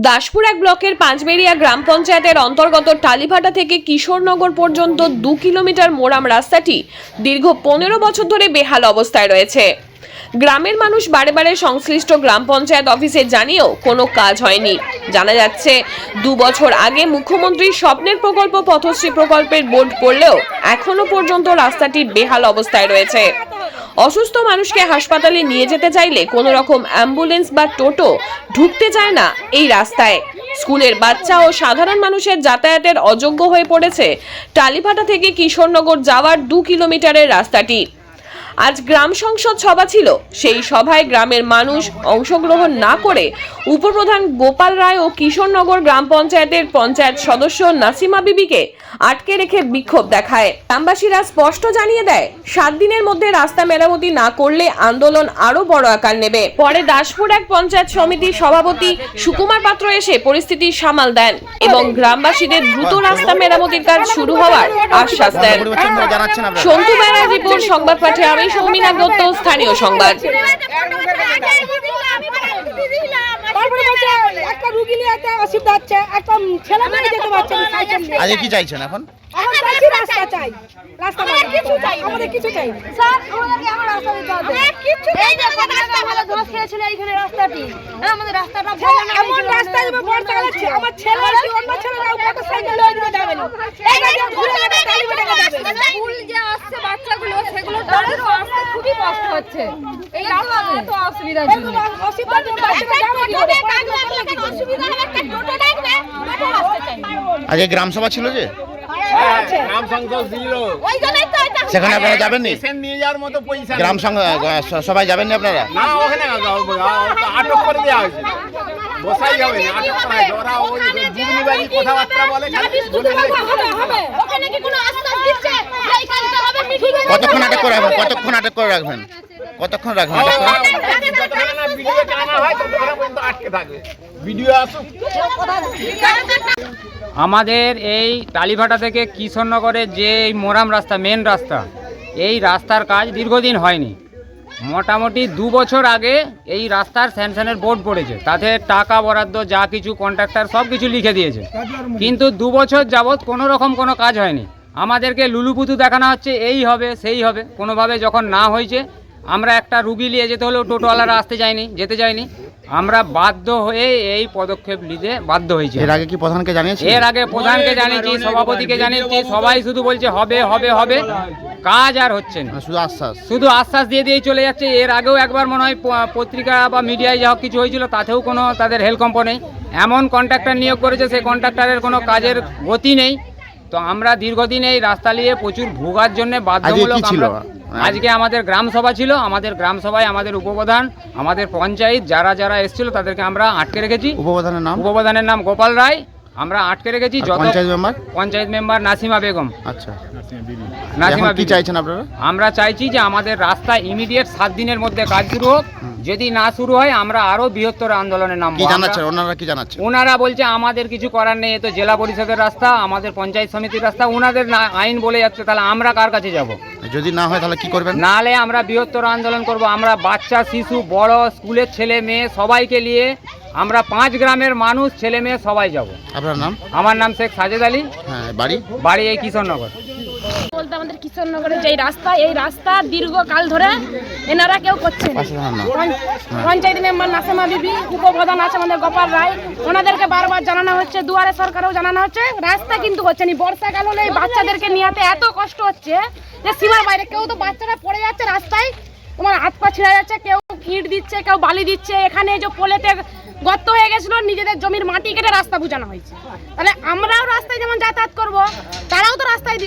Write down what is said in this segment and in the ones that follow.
দাসপুর এক ব্লকের পাঁচবেড়িয়া গ্রাম পঞ্চায়েতের অন্তর্গত টালিভাটা থেকে কিশোরনগর পর্যন্ত 2 কিলোমিটার মোরাম রাস্তাটি দীর্ঘ 15 বছর ধরে বেহাল অবস্থায় রয়েছে। গ্রামের মানুষ বারে বারে সংশ্লিষ্ট গ্রাম পঞ্চায়েত অফিসে জানিয়েও কোনো কাজ হয়নি। জানা যাচ্ছে 2 বছর আগে মুখ্যমন্ত্রীর স্বপ্নের প্রকল্প পথশ্রী প্রকল্পের বোর্ড পড়লেও এখনো পর্যন্ত রাস্তাটি বেহাল অবস্থায় রয়েছে। অসুস্থ মানুষকে হাসপাতালে নিয়ে যেতে চাইলে কোনো রকম অ্যাম্বুলেন্স বা টোটো ঢুকতে চায় না এই রাস্তায়। স্কুলের বাচ্চা ও সাধারণ মানুষের যাতায়াতের অযোগ্য হয়ে পড়েছে টালিভাটা থেকে কিশোরনগর যাওয়ার 2 কিলোমিটারের রাস্তাটি। আজ গ্রাম সংসদ সভা ছিল, সেই সভায় গ্রামের মানুষ অংশগ্রহণ না করে উপপ্রধান গোপাল রায় ও কিশোরনগর গ্রাম পঞ্চায়েতের পঞ্চায়েত সদস্য নাসিমা বিবিকে আটকে রেখে বিক্ষোভ দেখায়। গ্রামবাসীরা স্পষ্ট জানিয়ে দেয় 7 দিনের মধ্যে রাস্তা মেরামতি না করলে আন্দোলন আরো বড় আকার নেবে। পরে দাসপুর এক পঞ্চায়েত সমিতির সভাপতি সুকুমার পাত্র এসে পরিস্থিতি সামাল দেন এবং গ্রামবাসীদের দ্রুত রাস্তা মেরামতির কাজ শুরু হওয়ার আশ্বাস দেন। সন্তু ব্যানার রিপোর্ট, সংবাদ পাঠে আমি সৌমিনা দত্ত, স্থানীয় সংবাদ। একটা রোগী নিয়ে একটা অসুবিধা হচ্ছে, একটা ছেলে মেয়ে যেতে পারছে না। আজকে কি চাইছেন এখন? রাস্তা চাই, রাস্তা কিছু চাই, আমাদের কিছু চাই স্যার, আমাদেরকে আমার রাস্তা দিতে হবে। কিছু এই যে রাস্তা ভালো ধস খেয়েছিল এইখানে রাস্তাটি, আমাদের রাস্তাটা ভালো না। এমন রাস্তা যাবে বর্ষা যাচ্ছে, আমার ছেলে আছে, অন্য ছেলেরা মোটরসাইকেল লয়ে দিতে যাবে না। এই যে ঘুরে ঘুরে টাইমে টাকা যাবে, স্কুল যে আসছে বাচ্চাগুলো, সেগুলো তাদেরও আসতে খুবই কষ্ট হচ্ছে। এই রাস্তা তো অসুবিধা ছিল, অসুবিধা তো বাচ্চারা যাবে কি করে, অসুবিধা হবে একটা টোটো ডাকবে, টোটো আসতে চাই। আজকে গ্রাম সভা ছিল যে গ্রাম সংসদ ছিল, সেখানে আপনারা যাবেন নি? পেশেন্ট নিয়ে যাওয়ার মতো পয়সা নেই। গ্রাম সবাই যাবেন না আপনারা? না, ওখানে আটক করে দেওয়া হয়েছে, বসাই যাবে না, আটক করা হয়েছে। ওরা ওই জীবনীবাড়ি কথাবার্তা বলে, খালি বলে ওখানে কি কোনো আশ্বাস দিচ্ছে এই কাজটা হবে? মিটিং কতক্ষণ আটক করে রাখবেন? কতক্ষণ আটক করে রাখবেন? কতক্ষণ রাখবেন? যতক্ষণ না ভিডিও টানা হয় ততক্ষণ পর্যন্ত আটকে থাকবে। ভিডিও আসুক। আমাদের এই টালিভাটা থেকে কিশোরনগরের যে এই মোরাম রাস্তা, মেন রাস্তা, এই রাস্তার কাজ দীর্ঘদিন হয়নি। মোটামুটি 2 বছর আগে এই রাস্তার স্যাংশনের বোর্ড পড়েছে, তাতে টাকা বরাদ্দ যা কিছু কন্ট্রাক্টর সব কিছু লিখে দিয়েছে, কিন্তু 2 বছর যাবৎ কোনো রকম কোনো কাজ হয়নি। আমাদেরকে লুলুপুতু দেখানো হচ্ছে, এই হবে সেই হবে। কোনোভাবে যখন না হয়েছে, আমরা একটা রুগী নিয়ে যেতে হলেও টোটোওয়ালারা যেতে চায়নি। আমরা বাধ্য হয়ে এই পদক্ষেপ নিতে বাধ্য হয়েছি। এর আগে কি প্রধানকে জানিয়েছি? এর আগে প্রধানকে জানিয়েছি, সভাপতিকে জানিয়েছি, সবাই শুধু বলছে হবে হবে হবে, কাজ আর হচ্ছে না। শুধু আশ্বাস দিয়ে চলে যাচ্ছে। এর আগেও একবার মনে হয় পত্রিকা বা মিডিয়ায় যা কিছু হয়েছিল, তাতেও কোনো তাদের হেলকম্প নেই। এমন কন্ট্রাক্টর নিয়োগ করেছে, সেই কন্ট্রাক্টরের কোনো কাজের গতি নেই। তো আমরা দীর্ঘদিন এই রাস্তা নিয়ে প্রচুর ভোগার জন্য বাধ্যমূলক। আজকে আমাদের গ্রাম সভা ছিল, আমাদের গ্রাম সভায় আমাদের উপপ্রধান, আমাদের পঞ্চায়েত যারা এসেছিল তাদেরকে আমরা আটকে রেখেছি। উপপ্রধানের নাম গোপাল রায়, আমরা আটকে রেখেছি। পঞ্চায়েত মেম্বার নাসিমা বেগম। আচ্ছা, নাসিমা কি চাইছেন আপনারা? আমরা চাইছি যে আমাদের রাস্তা ইমিডিয়েট 7 দিনের মধ্যে কাজ শুরু হোক। যদি না শুরু হয় আমরা আরো বৃহত্তর আন্দোলনের নাম। ওনারা বলছে আমাদের কিছু করার নেই, এ তো জেলা পরিষদের রাস্তা, আমাদের পঞ্চায়েত সমিতির রাস্তা, ওনাদের আইন বলে যাচ্ছে। তাহলে আমরা কার কাছে যাব? যদি না হয় তাহলে কি করবেন? নাহলে আমরা বৃহত্তর আন্দোলন করব। আমরা বাচ্চা, শিশু, বড়, স্কুলের ছেলে মেয়ে সবাইকে নিয়ে আমরা 5 গ্রামের মানুষ, ছেলে মেয়ে সবাই যাব। আপনার নাম? আমার নাম শেখ সাজেদ আলী। হ্যাঁ, বাড়ি এই কিশোরনগর। বলতে আমাদের কিশোরনগরের যে রাস্তা, এই রাস্তা দীর্ঘকাল ধরে এনারা কেউ করছে না। পঞ্চায়েত মেম্বার নাসিমা বিবি, উপপ্রধান আছে আমাদের গোপাল রায়, ওনাদেরকে বারবার জানানো হচ্ছে, দুয়ারে সরকারেও জানানো হচ্ছে, রাস্তা কিন্তু হচ্ছে না। বর্ষাকাল হলে বাচ্চাদেরকে নিয়ে এত কষ্ট হচ্ছে যে সীমার বাইরে। কেউ তো বাচ্চারা পড়ে যাচ্ছে রাস্তায়, তোমার হাত পা ছিঁড়ে যাচ্ছে, কেউ ইট দিচ্ছে, কেউ বালি দিচ্ছে। এখানে যে পোলেতে গর্ত হয়ে গেছিল, নিজেদের জমির মাটি কেটে রাস্তা বুঝানো হয়েছে। তাহলে আমরাও রাস্তায় যেমন যাতায়াত করব, তারাও তো রাস্তায়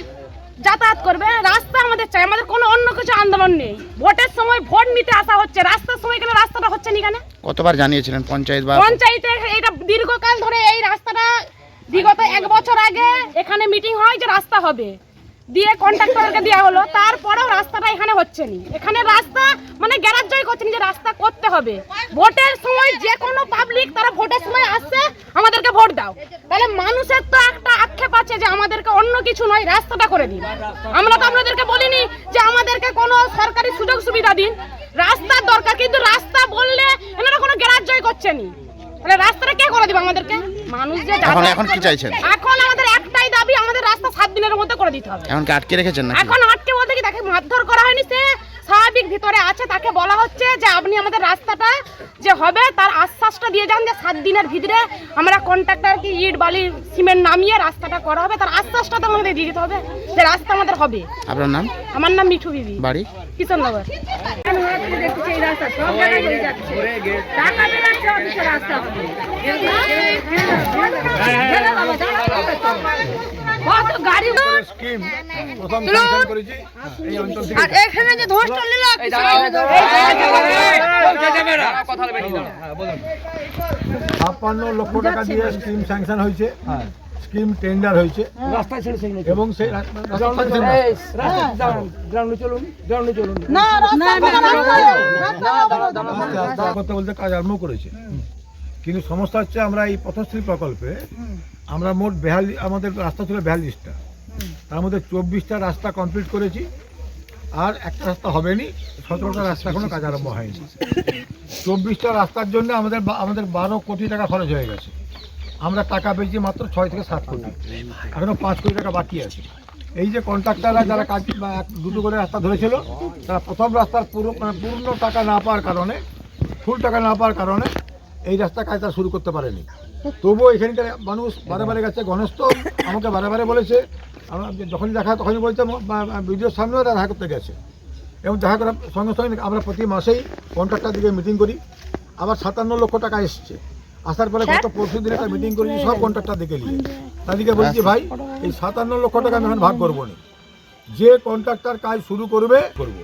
যাতায়াত করবে। রাস্তা আমাদের চাই, আমাদের কোনো অন্য কিছু আন্দোলন নেই। ভোটের সময় ভোট নিতে আসা হচ্ছে, রাস্তার সময় কেন রাস্তাটা হচ্ছে না? কেন? কতবার জানিয়েছিলেন পঞ্চায়েতে? এটা দীর্ঘকাল ধরে এই রাস্তাটা, বিগত 1 বছর আগে এখানে মিটিং হয় যে রাস্তা হবে, দিয়ে কন্ট্রাক্টরকে দেওয়া হলো, তারপরেও রাস্তাটা এখানে হচ্ছে না। এখানে রাস্তা মানে গ্যারাজ্যই করছে না যে রাস্তা করতে হবে। ভোটের সময় যে কোনো পাবলিক তারা ভোটের সময় আসছে, আমাদেরকে ভোট দাও। তাহলে মানুষের তো একটা আক্ষেপ আছে যে আমাদেরকে অন্য কিছু নয়, রাস্তাটা করে দিন। আমরা তো আপনাদেরকে বলিনি যে আমাদেরকে কোনো সরকারি সুযোগ সুবিধা দিন, রাস্তার দরকার, কিন্তু রাস্তা বললে এনারা কোনো গ্যারাজ্যই করছে না। তাহলে রাস্তাটা কে করে দিবে আমাদেরকে? মানুষ যে এখন কি চাইছেন? এখন আমাদের একটাই দাবি, আমাদের রাস্তা 7 দিনের মধ্যে করে দিতে হবে। এখন কি আটকে রেখেছেন নাকি? এখন আটকে বলতে কি, তাকে মারধর করা হয়নি, সে স্বাভাবিক ভিতরে আছে। তাকে বলা হচ্ছে যে আপনি আমাদের রাস্তাটা যে হবে তার আশ্বাসটা দিয়ে যান যে 7 দিনের ভিতরে আমরা কন্ট্রাক্টরকে ইট বালি সিমেন্ট নামিয়ে রাস্তাটা করা হবে। তার আশ্বাসটা তো আমাদের দিয়ে দিতে হবে যে রাস্তা আমাদের হবে। আপনার নাম? আমার নাম মিঠু বিবি, বাড়ি? কিশোরনগর। স্কিম প্রথম স্যাংশন করেছি এই অঞ্চল থেকে। এখানে যে ধোঁসটা নিল 56 লক্ষ টাকা দিয়ে স্কিম স্যাংশন হয়েছে, স্কিম টেন্ডার হয়েছে এবং সেই করতে বলতে কাজ আরম্ভ করেছে। কিন্তু সমস্যা হচ্ছে আমরা এই পথশ্রী প্রকল্পে আমরা মোট 42, আমাদের রাস্তা ছিল 42টা, তার মধ্যে 24টা রাস্তা কমপ্লিট করেছি, আর একটা রাস্তা হবেনি, 17টা রাস্তা এখনো কাজ আরম্ভ হয়নি। 24টা রাস্তার জন্য আমাদের 12 কোটি টাকা খরচ হয়ে গেছে। আমরা টাকা পেয়েছি মাত্র 6 থেকে 7 কোটি, এখনো 5 কোটি টাকা বাকি আছে। এই যে কন্ট্রাক্টররা যারা কাজ দুটো করে রাস্তা ধরেছিল, তারা প্রথম রাস্তার পূর্ণ টাকা না পাওয়ার কারণে, ফুল টাকা না পাওয়ার কারণে এই রাস্তা কাজ তারা শুরু করতে পারেনি। তবুও এখানকার মানুষ বারে গেছে, গণেশ তো আমাকে বারে বলেছে, আমরা যখনই দেখা তখনই বলছে, ভিডিওর সামনেও তারা দেখা করতে গেছে। এবং দেখা করার সঙ্গে সঙ্গে আমরা প্রতি মাসেই কন্ট্রাক্টর দিকে মিটিং করি। আবার 57 লক্ষ টাকা এসছে, আসার পরে গত পরশু দিন একটা মিটিং করেছি সব কন্ট্রাক্টর দিকে নিয়ে। তাদেরকে বলছি ভাই এই 57 লক্ষ টাকা আমি এখন ভাগ করবো না, যে কন্ট্রাক্টর কাজ শুরু করবে করবো।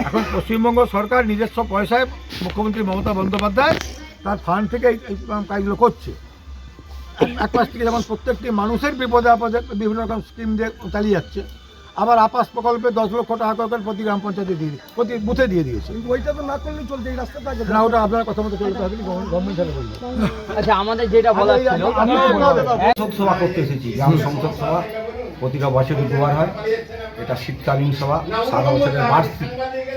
এখন পশ্চিমবঙ্গ সরকার নিজস্ব পয়সায় মুখ্যমন্ত্রী মমতা বন্দ্যোপাধ্যায় তার ফান্ড থেকে এই কাজগুলো করছে। এক পাশ থেকে যেমন প্রত্যেকটি মানুষের বিপদে আপদে বিভিন্ন রকম স্কিম দিয়ে চালিয়ে যাচ্ছে, আবার আবাস প্রকল্পে 10 লক্ষ টাকা করে প্রতি গ্রাম পঞ্চায়েতে দিয়ে প্রতি বুথে দিয়ে দিয়েছে। ওইটা তো না করলেই চলছে, এই রাস্তাটা না, ওটা আপনার কথা মতো চলতে হবে, গভর্নমেন্ট থেকে বলবে। আচ্ছা, আমাদের যেটা বলা ছিল, সংসদ সভা করতে এসেছি। গ্রাম সংসদ সভা প্রতিটা বছরই দুবার হয়। এটা শীতকালীন সভা, সারা বছরের বার্ষিক,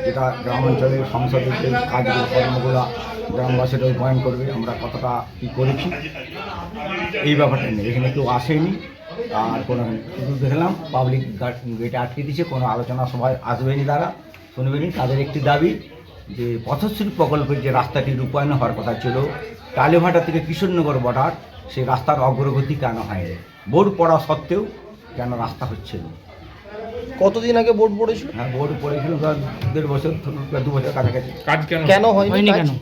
যেটা গ্রাম অঞ্চলের সংসদের যে কাজগুলো কর্মগুলো গ্রামবাসীরা রূপায়ণ করবে, আমরা কতটা কী করেছি এই ব্যাপারটা নেই। এখানে কেউ আসেনি, আর কোনো শুধু দেখলাম পাবলিক গেটে আটকে দিয়েছে, কোনো আলোচনা সভায় আসবেনি, তারা শুনবেনি। তাদের একটি দাবি যে পথশ্রী প্রকল্পের যে রাস্তাটি রূপায়ণ হওয়ার কথা ছিল টালিভাটা থেকে কিশোরনগর বর্ডার, সেই রাস্তার অগ্রগতি কেন হয়নি? বোর্ড পড়া সত্ত্বেও কেন রাস্তা হচ্ছে না? কতদিন আগে বোর্ড পড়েছিল? হ্যাঁ, বোর্ড পড়েছিল 1.5 বছর, 2 বছর কাছাকাছি। কাজ কেন হয়নি? কেন?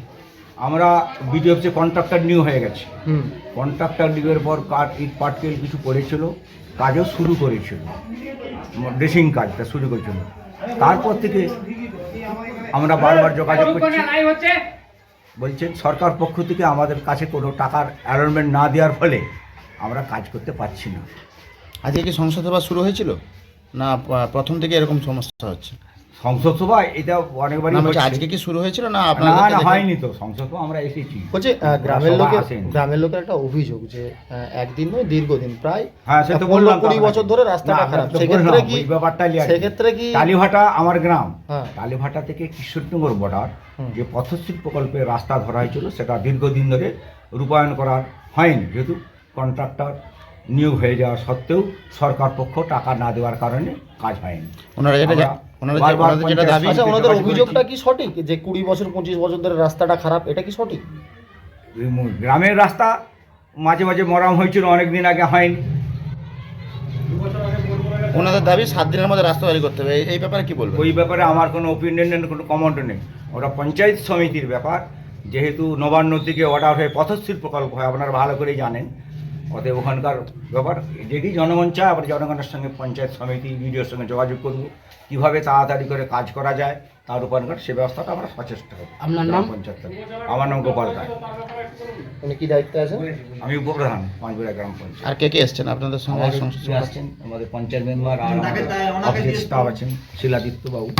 আমরা বিডিও অফিসে কন্ট্রাক্টর নিউ হয়ে গেছে। কন্ট্রাক্টর নিউয়ের পর ইট পাটকেল কিছু করেছিল, কাজও শুরু করেছিল, ড্রেসিং কাজটা শুরু করেছিল। তারপর থেকে আমরা বারবার যোগাযোগ করছি, বলছেন সরকার পক্ষ থেকে আমাদের কাছে কোনো টাকার অ্যালটমেন্ট না দেওয়ার ফলে আমরা কাজ করতে পারছি না। আজকে কি সংসদ সভা শুরু হয়েছিল না প্রথম থেকে এরকম সমস্যা হচ্ছে? সংসদ সভা এটা অনেকবারই আজকে কি শুরু হয়েছিল না? না, হয়নি তো। সংসদ সভা আমরা এসেছি। বলছে গ্রামের লোকের একটা অভিযোগ যে একদিন নয় দীর্ঘদিন, প্রায় 20 বছর ধরে রাস্তাটা খারাপ। সেক্ষেত্রে কি টালিভাটা আমার গ্রাম, টালিভাটা থেকে কিশোরনগর বর্ডার যে পথশ্রী প্রকল্পের রাস্তা ধরা হয়েছিল, সেটা দীর্ঘদিন ধরে রূপায়ণ করা হয়নি, যেহেতু কন্ট্রাক্টর নিয়োগ হয়ে যাওয়া সত্ত্বেও সরকার পক্ষ টাকা না দেওয়ার কারণে কাজ হয়নি। ওনাদের অভিযোগটা কি সঠিক যে 20 বছর 25 বছর ধরে রাস্তাটা খারাপ? এটা কি সঠিক? গ্রামের রাস্তা মাঝে মাঝে মরাম হয়েছিল, অনেক দিন আগে হয়নি। ওনাদের দাবি 7 দিনের মধ্যে রাস্তা তৈরি করতে হবে, এই ব্যাপারে কি বলবো? ওই ব্যাপারে আমার কোনো ওপিনিয়ন নেই, কোনো কমেন্ট নেই। ওটা পঞ্চায়েত সমিতির ব্যাপার, যেহেতু নবান্ন থেকে অর্ডার হয়ে পথশ্রী প্রকল্প হয়, আপনারা ভালো করেই জানেন। অতএব ওখানকার ব্যাপার যেটি জনগণ চায়, আবার জনগণের সঙ্গে পঞ্চায়েত সমিতি ভিডিওর সঙ্গে যোগাযোগ করব, কীভাবে তাড়াতাড়ি করে কাজ করা যায় তার রূপায়ণ, সে ব্যবস্থাটা আমরা সচেষ্ট হব। আপনার নাম? পঞ্চায়েত, আমার নাম গোপাল রায়। উনি কি দায়িত্বে আছেন? আমি উপপ্রধান, পাঁচবিড়া গ্রাম পঞ্চায়েত। আর কে এসছেন আপনাদের সঙ্গে? আসছেন আমাদের পঞ্চায়েত মেম্বার, আর আমাদের অফিসের স্টাফ আছেন, শিলাদিত্য বাবু।